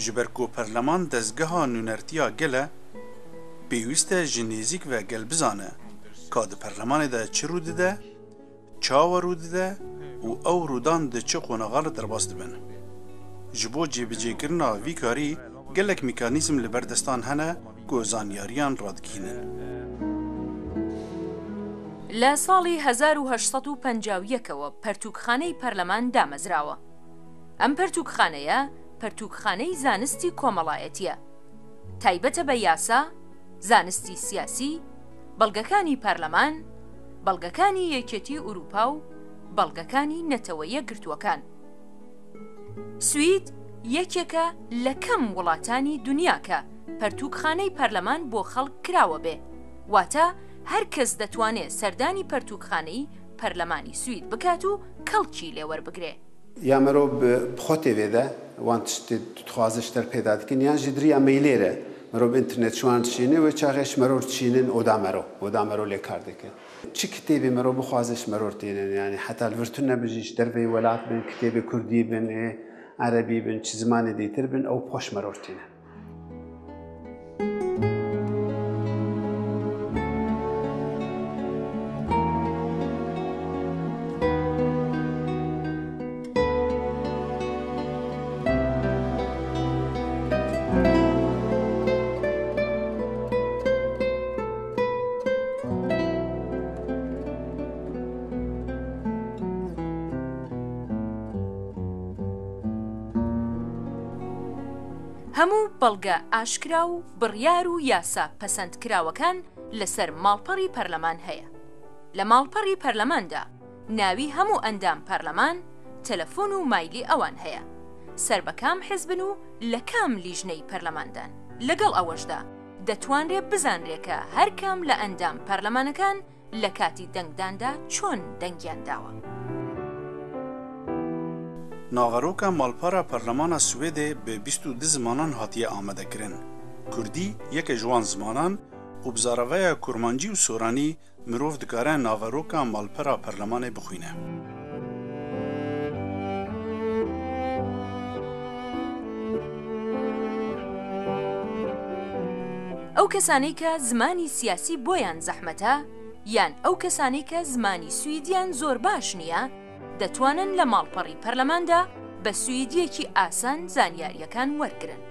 جبر کو پرلمان دزگاه نونرتیا گله پیوسته جنیزیک و گل بزانه که ده پرلمان ده چه رو ده چاو رو ده و او رودان ده چه قونغال درباست بن جبو جیبجی کرنا وی کاری گلک میکانیزم لبردستان هنه که زانیاریان رادگینن لە ساڵی 1851ەوە پەرتووکخانەی پەرلەمان دامەزراوە. ئەم پەرتووکخانەیە پەرتووکخانەی زانستی کۆمەڵایەتیە، تایبەتە بە یاسا، زانستی سیاسی، بەڵگەکانی پەرلەمان، بەڵگەکانی یەکێتی ئوروپا و بەڵگەکانی نەتەوەیە گرتووەکان. سوید یەکێکە لە کەم وڵاتانی دنیاکە پەرتووکخانەی پەرلەمان بۆ خەڵک کراوە بێ، واتە هەر کەس دەتوانێت سەردانی پەرتووکخانەی پەرلەمانی سوید بکات و کەڵکی لێوەربگرێ. یا مرۆڤ بخۆ تێوێدا وان خوازشتر پێدا دکن یان ژی دریا مەیلێرە مرۆڤ ئینترنێت شوان دشینێ وێ چاغێش مەرۆ دچینن ئۆدا لێ کار دەکەن. چی کتێبێ مرۆ بخوازش مەرۆ تێنن یانی حتا لڤرتون نەبژیش دەربەی وەلات بن کتێبێ کوردی بن عەرەبی بن چ زمانی دیتر بن ئەو پۆش مەرۆ تێنن. هەموو بەڵگە ئاشکرا و بڕیار و یاسا پەسەندکراوەکان لەسەر ماڵپەڕی پەرلەمان هەیە. لە ماڵپەڕی پەرلەماندا ناوی هەموو ئەندام پەرلەمان، تەلەفۆن و مایلی ئەوان هەیە، سەر بە کام حیزبن و لە کام لیژنەی پەرلەماندان. لەگەڵ ئەوەشدا دەتوانرێت بزانرێکە هەر کام لە ئەندام پەرلەمانەکان لە کاتی دەنگداندا چۆن دەنگیان داوە. ناغروکا مالپارا پرلمان سویده به 22 زمانان هاتیه آمده کرن. کردی یک جوان زمانان و بزاروه کرمانجی و سورانی مروف دکاره ناغروکا مالپارا پرلمان بخوینه. ئەو کەسانەی کە زمانی سیاسی بۆیان زەحمەتە یان ئەو کەسانەی کە زمانی سویدیان زۆر باش نییە دەتوانن لە ماڵپەڕی پەرلەماندا بە سویدیەکی ئاسان زانیاریەکان وەرگرن.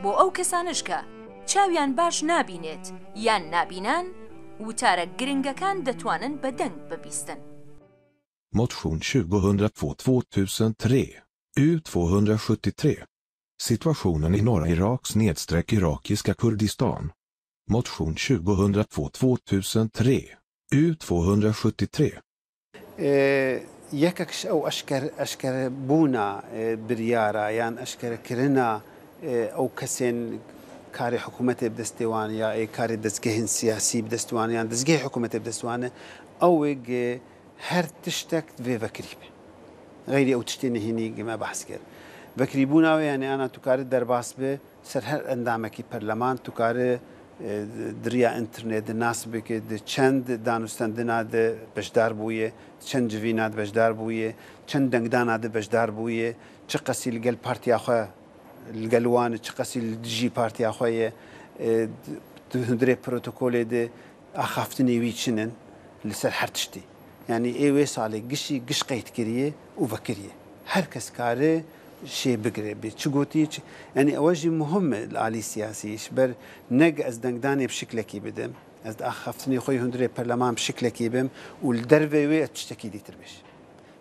بۆ ئەو کەسانش کە چاویان باش نابینێت یان نابینان وتارە گرنگەکان دەتوانن بە دەنگ ببیستن. Motion 2002-2003 U273 Situationen i norra Iraks/irakiska Kurdistan. Motion 2002-2003 U273 یەکەکش ئەو ئەشکەر بوونا بریارە یان ئەشکەرەکردنا ئەو کەسێن کاری حکوومەتێ بدەستێوان یا کاری دەستگەهێن سیاسی بدەستوان یان دەستگەی حکوومەتێ بدەستوانە ئەوێک هەر تشتێک دوێ vekirî be غەیری ئەو tiştê nehînî me behs kir vekirîbûna wê yani ana tu karî derbas be ser her endamekî perleman tu karî diriya internetê nas bike di çend danûstendina de beşdar bûye çend civîna de beşdar bûye çend dengdana de beşdar bûye çi qesî li gel partiya xwe li gel wan çi qesî li dijî partiya xwe ye hundirê protokolê de axaftinê wî çinin li ser her tiştî yani ê wê salê gişî giş qeyd kiriye û vekiriye her kes karê شيء بقري بتشقوتي يعني أواجه مهم العالي السياسي شبر نج از دنگداني بشكل كيبدم از أخفتني خوي هندري برلمان بشكل كيبم والدربة ويا تشتكي دي تربش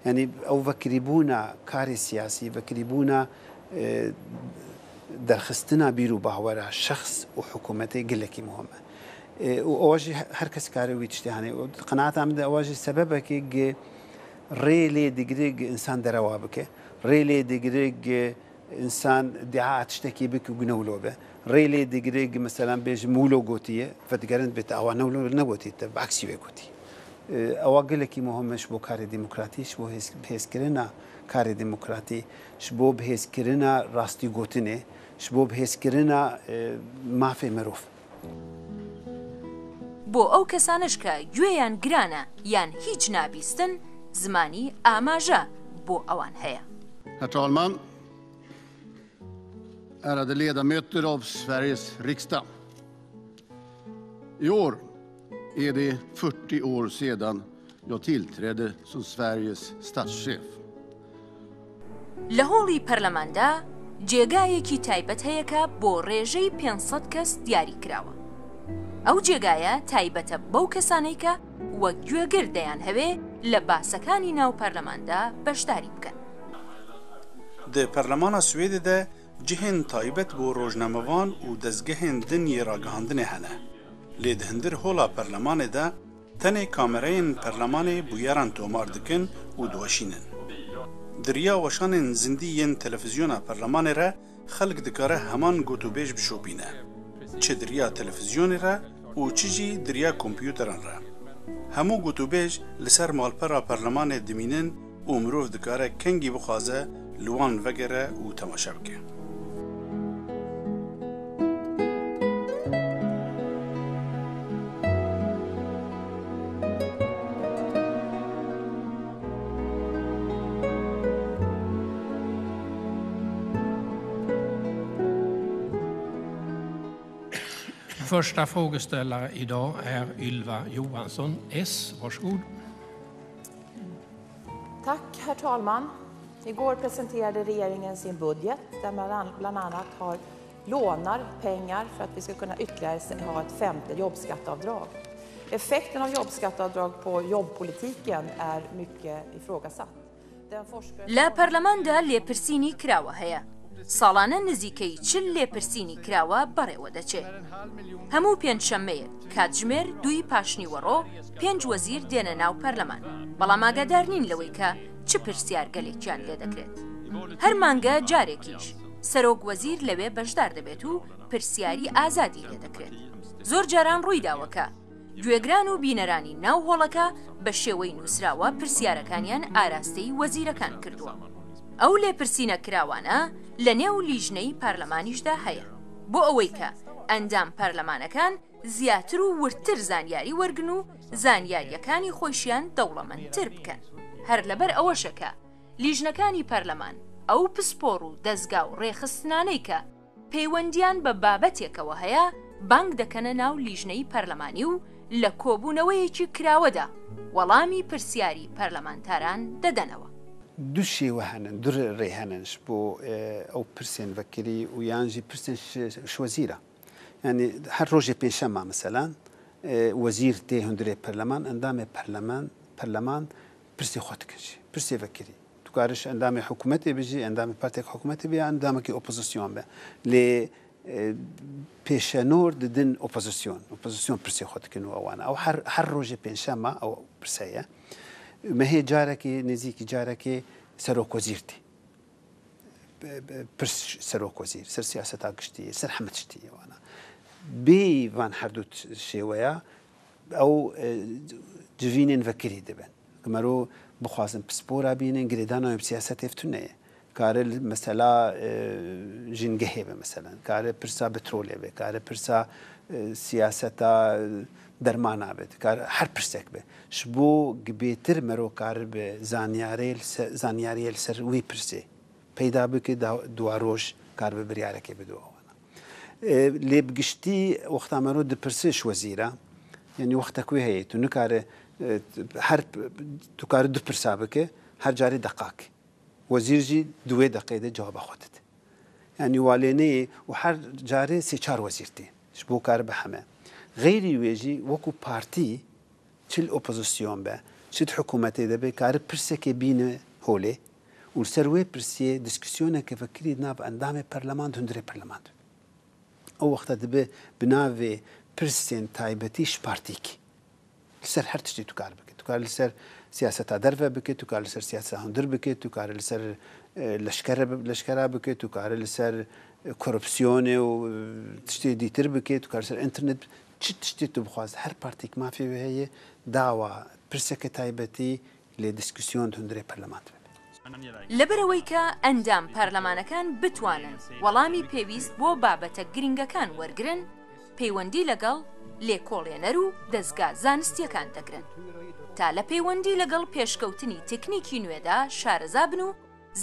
يعني أو فكريبونا كاري سياسي فكريبونا درخستنا بيرو بهورا شخص وحكومتي قلكي مهمة وأواجه هركس كاري ويتشتي يعني قناعة عمد أواجه سببك ريلي دقريق إنسان دروابك ريلي دقريق إنسان ادعاء تشتكي بك وجنولو به ريلي دقريق مثلا بيج مولو قوتية فتقارن بيت أو نولو نقوتي بعكسي بقوتي أواقل لك مهمش بو كاري ديمقراطي شبو بهيس كرنا كاري ديمقراطي شبو بهيس كرنا راستي قوتني شبو بهيس كرنا ما في مروف بۆ ئەو کەسانش کە گوێیان گرانە یان هیچ نابیستن زمانی ئاماژە بۆ ئەوان هەیە. Herr talman! ärade ledamöter av Sveriges riksdag. I år är det 40 år sedan jag tillträdde som Sveriges statschef. لە هۆڵی پەرلەماندا جێگایەکی تایبەت هەیەکە بۆ ڕێژەی 500 کەس دیاری کراوە. ئەو جێگایە تایبەتە بەو کەسانەی کە وەک گوێگر دەیان هەوێ لە باسەکانی ناو پەرلەماندا بەشداری بکەن. د پەرلەمانە سوێدەدا جihên taybet بۆ ڕۆژنامەوان û dezgehên din yê ragihandinê hene. Lê di hindir hola perlemanê de tenê kamerayên perlemanê bûyeran tomar dikin û diweşînin. Diriya weşanên zindî yên televîzyona perlemanê re xelk dikare heman gotûbêj bişopîne. Çi diriya televîzyonê re û çi jî diriya kompyûteran re. Hemû gotûbêj li ser malpera perlemanê dimînin û mirov dikare kengî bixwaze li wan vegere û temaşe bike. Första frågeställare idag är Ylva Johansson, S. Varsågod. Tack, herr talman. Igår presenterade regeringen sin budget där man bland annat lånar pengar för att vi ska kunna ytterligare ha ett 5:e jobbskatteavdrag. Effekten av jobbskatteavdrag på jobbpolitiken är mycket ifrågasatt. لە پەرلەماندا لێپرسینی کراوە هەیە. ساڵانە نزیکەی 40 لێپرسینی کراوە بەڕێوە دەچێت. هەموو پێنجشەممەیە کاتژمێر 2 پاشنیوەڕۆ 5 وەزیر دێنە ناو پەرلەمان. بەڵام ئاگادار نین لەوەی کە چ پرسیار گەلێکیان لێ دەکرێت. هەر مانگە جارێکیش سەرۆک وەزیر لەوێ بەشدار دەبێت و پرسیاری ئازادی لێ دەکرێت. زۆر جاران ڕووی داوەکە گوێگران و بینەرانی ناو هۆڵەکە بە شێوەی نووسراوە پرسیارەکانیان ئاراستەی وەزیرەکان کردووە. ئەو لێپرسینە کراوانە لە نێو لیژنەی پارلەمانیشدا هەیە بۆ ئەوەی کە ئەندام پەرلەمانەکان زیاتر و ورتر زانیاری وەرگن و زانیاریەکانی خۆشیان دەوڵەمەندتر بکەن. هەر لەبەر ئەوەشەکە لیژنەکانی پەرلەمان ئەو پسپۆڕ و دەستگا و ڕێخستنانەی کە پەیوەندیان بە بابەتێکەوە هەیە بانگ دەکەنە ناو لیژنەی پەرلەمانی و لە کۆبوونەوەیەکی کراوەدا وەڵامی پرسیاری پەرلەمانتاران دەدەنەوە. دوو شێوە هەنن دوو ڕێ هەننش بۆ ئەو پرسێن ڤەکری و یانژی پرسێن شوەزیرە. یعنی هەر ڕۆژێ پێنجشەممە مەسەلان وەزیر تێ هەندێ پەرلەمان ئەندامێ پەرلەمان پرسێ خۆ دکەژی پرسێ ڤەکری توکارش ئەندامی حکوومەتێ بژی ئەندامی پارتێک حکوومەتێ بێ ئەندامێکی ئۆپۆزیسیۆن بێ لێ پێشەنۆر ددن ئۆپۆزیسیۆن پرسێ خۆ دکن و ئەوانە ئەو هەر ڕۆژێ پێنجشەممە ئەو پرسەیە مەهێ جارێکی نزیکی جارێکی سەرۆک وەزیرتی پرس سەرۆک وەزیر سەر سیاسەتا گشتی سەر هەمە شتی ئەوانە بێوان هەردوو شێوەیە ئەو جوینên vekirî dibin mero bixwazin pispora bînin girêdana siyaseta tune kare mesela jingehê be mesela kare pirsa petrolê be kare pirsa siyaseta dermana be kare her pirsek be ji bo gibêtir mero kar be zanyariyê li ser wî pirsê peyda bike duwa roj kar be biryarekê bido lê bi giştî wexta mero dipirse ji wezîra yani wexta ku heye tu nikare her tu karî du pirsa bike her carî deqak wezîr jî duwê deqê de cewaba xwe dide yani walêneyê û her carê sê çar wezîr tê ji bo kar bi heme غêrî wê jî wekû partî çil opozisyon be çil hikûmetê de be karî pirsekê bîne holê û li ser wê pirsiyê diskusyoneke vekirî nav endamê perleman hundirê perleman ew wexta dibe bi navê pirsên taybetî ji partîkî li ser her tiştî tu kar bike tu kar li ser siyaseta derve bike tu kar li ser siyaseta hundir bike tu kar li ser leşkera bike tu kar li ser korupsiyonê û tiştê dîtir bike tu kar li ser internet çi tiştê tu bixwaz her partîk mafê wê heye dawa pirseke taybetî lê diskusyon hundirê perleman لەبەرەوەی کە ئەندام پەرلەمانەکان بتوانن وەڵامی پێویست بۆ بابەتە گرنگەکان وەرگرن پەیوەندی لەگەڵ لێکۆڵێنەر و دەستگا زانستیەکان دەگرن تا لە پەیوەندی لەگەڵ پێشکەوتنی تکنیکی نوێدا شارەزا بن و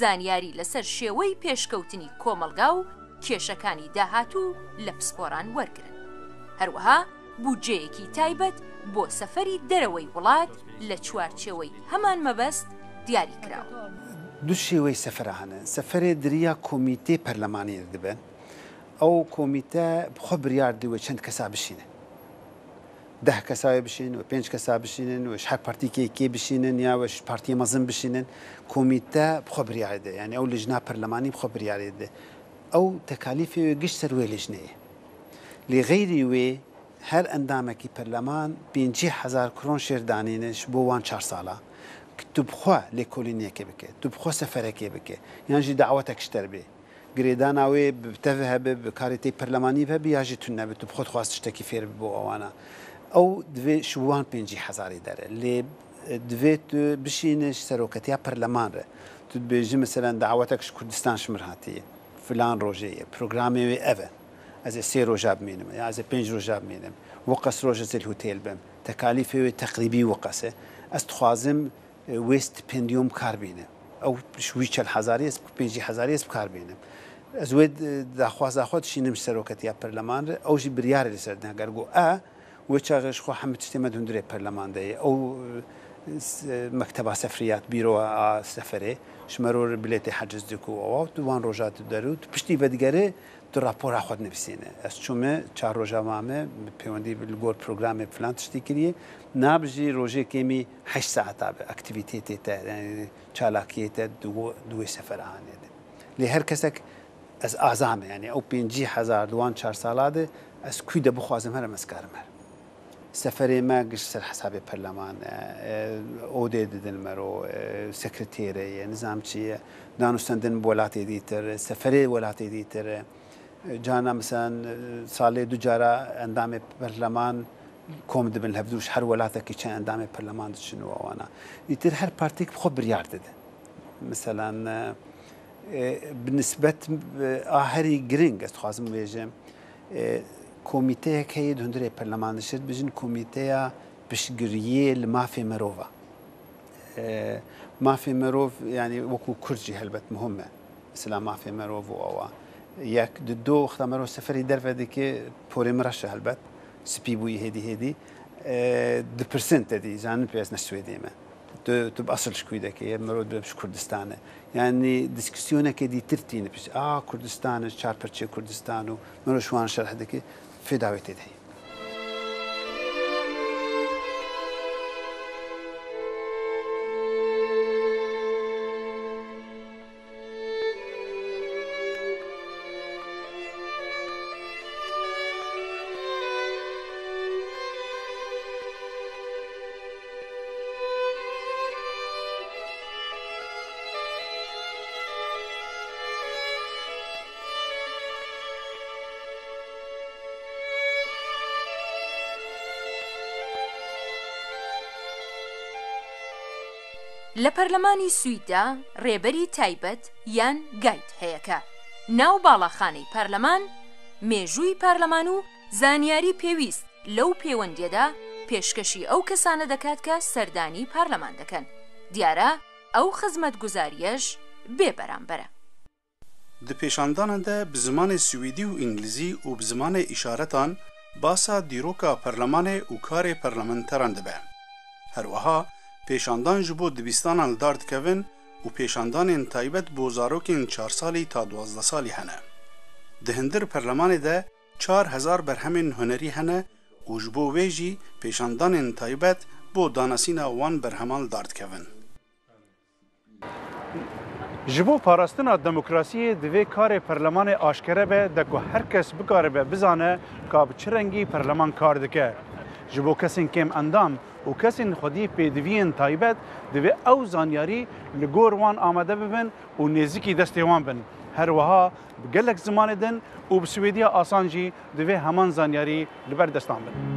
زانیاری لەسەر شێوەی پێشکەوتنی کۆمەلگا و کێشەکانی داهاتوو لە پسپۆران وەرگرن. هەروەها بودجەیەکی تایبەت بۆ سەفەری دەرەوەی وڵات لە چوارچێوەی هەمان مەبەست دیاری کراوە. دوو شێوەی سەفەرە هەنە. سەفەرێ دریا کۆمیتێ پەرلەمانی دەبن. ئەو کۆمیتە بخۆ بریار دیوە چەند کەسا بشینە. 10 کەساوی بشین و 5 کەسا بشینن و هەر پارتیکێکی بشینن یاوەش پارتی مەزن بشینن کۆمیتە بخۆ بریار دێ یعنی ئەو لژنا پەرلەمانی بخۆ بریارێ دێ ئەو تەکالیفی گشت سەر وێ لژنەیە لێ غەیری وێ هەر ئەندامێکی پەرلەمان 5,000 کرۆن شێردانینش بۆ وان 4 ساڵە تو بخوا لێکۆلینیەکێ بکە تو بخۆ سەفەرەکێ بکە یانژی داوەتەکشتەر بێ گرێداناوێ بتەڤ هەبێ بکارێتی پەرلەمانی هەبێ یاژی تو نەبێت تو بخۆت خواست شتێکی فێر بۆ ئەوانە ئەو دوێ شووان 5,000 دەرە لێ دوێت بشینش سەرۆکەتیا پەرلەمانرە تو بێژی مەسەرەن داوەتەکش کوردستان شمر هاتیە فلان ڕۆژەیە پرۆگرامێ ئەڤە ئەزێ 3 ڕۆژە بمێنم یا ئەزێ 5 ڕۆژە بمێنم وەقەس ڕۆژە زل هوتێل بم تەکالیفێ تەقریبی وەقەسە ئەس دخوازم وێست پێندیۆم کاربینە ئەو شووی 40,000 5,000 بکاربێنم ئەزوێ داخوازاخۆت شینم سەرۆکەتیا پەرلەمانرە ئەوژی بریارە لەسەر نەگەرگۆ وە چاغش خۆ هەمت شتێمە دوندرێ پەرلەماندەیە ئەو مەکتەبا سەفریات بیرۆوە سەفەرێ ژمەرۆر بلێتی حەجز دکو ئەوە دوان ڕۆژات دەروت پشتی بەدگەرێ تو راپۆرا خۆت نووسینە ئەس چوومە 4 ڕۆژە مامە پەیوەندی گۆر پرۆگرامێ فلان تشتی کردیە نابژی ڕۆژێکێمی 8 ساعتا بە ئەکتیڤیتێتێتە چالاکیێتە دوێ سەفەرانێت لێ هەر کەسێک ئەس ئازامە ینی ئەو 5,000 دوان 4 ساڵادە ئەس کوی دە بخوازم هەرە مەسکارم هەر سەفەرێ مە گشت سەر حسابێ پەرلەمان ئۆدێ ددنمەرۆ سەکرتێرەیە نزام چییە دانوستەندن وڵاتی دیتر سەفەرێ وڵاتی دیتر جانا مەسەن ساڵێ دوو جارە ئەندامێ پەرلەمان کۆم دبن هەفتوش هەر وڵاتێکی چەند ئەندامێ پەرلەمان دچنەوە ئەوانە ئیتر هەر پارتێک بخۆ بریار دەدە مثلەن بنسبەت ئاهەری گرنگ ئەس خوازم بێژم کۆمیتەیەک هەیە هەندێک پەرلەمان دەشێت بژین کۆمیتەیە پشتگیریە لە مافێ مرۆڤە مافێ مرۆڤ ینی وەکو کورجی هەلبەت مهمە مثلا مافێ مرۆڤ و ئەوە یەک دو وەختە مرۆڤ سەفەری دەرفە دەکێ پۆرێ مرەشە هەلبەت سپی بووی هێدی 2% دەدی زانن پێست نە سوێدێمە تو بەسڵ شکوی دەکەی مرۆڤ بش کوردستانە یعنی دیسکسیۆنەکە دیترتینە پێش کوردستانە چارپەرچێ کوردستان و مرۆڤ شوان شەرح دەکەی فێداوێت تێدەی لە پەرلەمانی سویددا ڕێبەری تایبەت یان گایت هەیەکە ناو باڵاخانەی پەرلەمان مێژووی پەرلەمان و زانیاری پێویست لەو پەیوەندیەدا پێشکەشی ئەو کەسانە دەکات کە سەردانی پەرلەمان دەکەن دیارە ئەو خزمەتگوزاریەش بێبەرامبەرە di pêşandanan de bi zimanê Swîdî û İngilîzî û bi zimanê îşaretan basa dîroka perlemanê û karê parlamenteran dibe. Herwiha pêşandan ji bo dibistanan li dar dikevin û pêşandanên taybet bo zarokên 4 salî ta 12 salî hene. Di hindir perlemanê de 4,000 berhemên hunerî hene û ji bo wê jî pêşandanên taybet bo danasîna wan berheman li dar dikevin. Ji bo parastina demokrasiyê divê karê perlemanê aşkere be de ku her kes bikaribe bizane ka bi çi rengî perleman kar dike. Ji bo kesên kêm endam û kesên xwedî pêdiviyên taybet divê ew zanyarî li gor wan amade bibin û nêzîkî destê wan bin. Her wiha bi gelek zimanê din û bi Swêdiya asan jî divê heman zanyarî li ber destan bin.